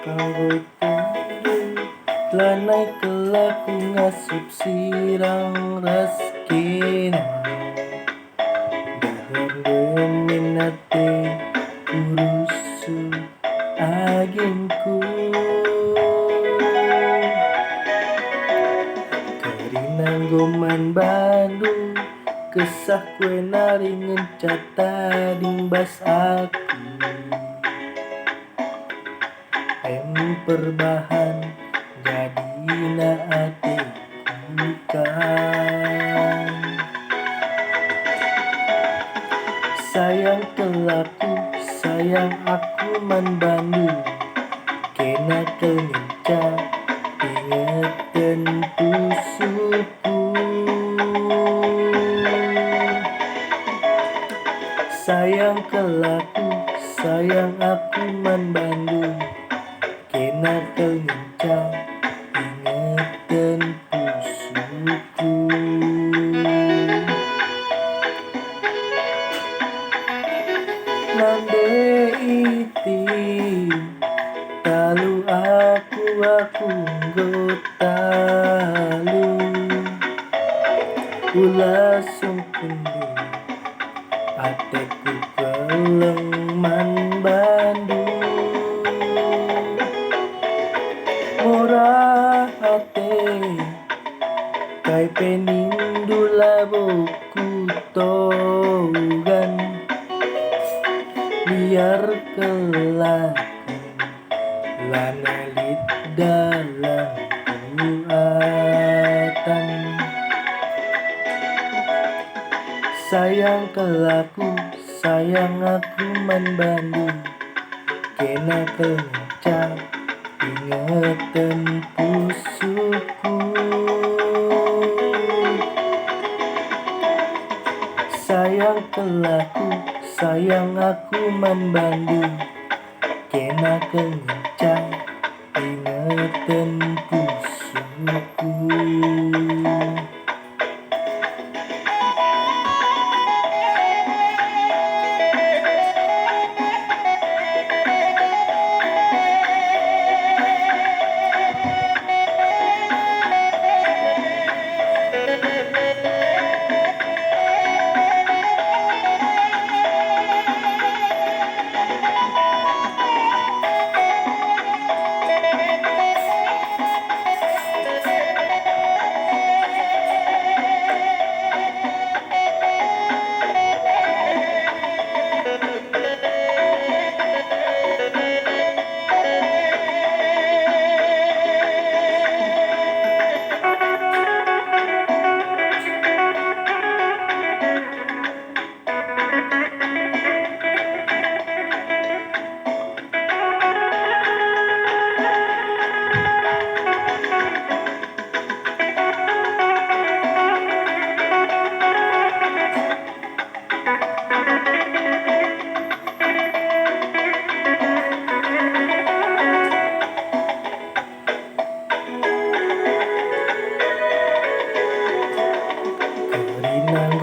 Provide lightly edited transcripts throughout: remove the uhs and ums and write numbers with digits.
Karo tunduk lanai kelaku ngasup sirang raskina dahar minate kurusu aginku Karinang goman Bandung kesah kue naringan catading bas aku perbahan jadina atiku kan sayang kelaku sayang aku man Bandung kena kenca ingeten pusuku sayang kelaku sayang aku man Bandung kena kenca ingeten pusuku nande iti talu aku nggotalu ulas sungkundu ateku keleng man Bandung murah hati kai penindula boku togan biar kelaku lanalit dalam kuatan sayang kelaku sayang aku man Bandung kena kenca ingeten pusuku sayang kelaku sayang aku man Bandung kena kenca ingeten pusuku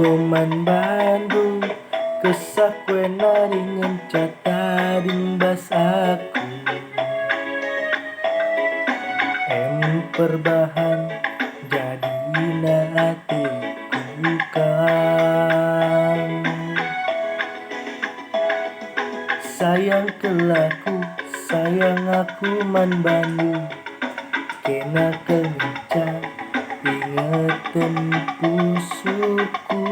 goman Bandung kesah kue naringan catading bas aku perbahan jadina atiku kan sayang kelaku sayang aku man Bandung kena kenca ingeten pusuku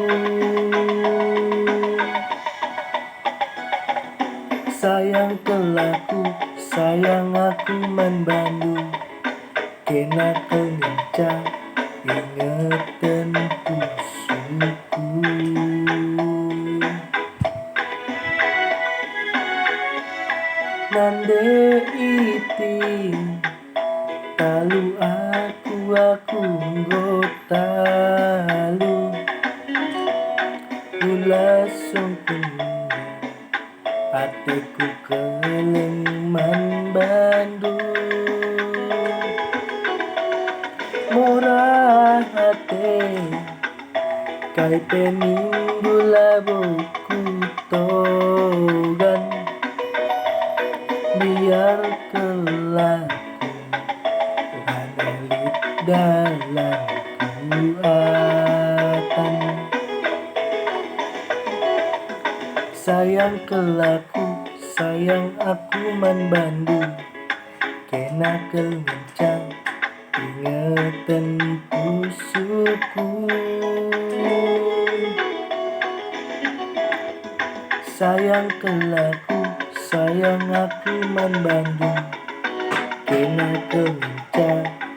sayang kelaku sayang aku man Bandung kena kenca ingeten pusuku nande iti talu aku nggotalu ulas sungkundu atiku keleng man Bandung murah hati kai penindula boku togan biar kelak Sayang ke laku, sayang aku man Bandung. Kena kencang ingatan pusuku. Sayang ke laku, sayang aku man Bandung. Kena kencang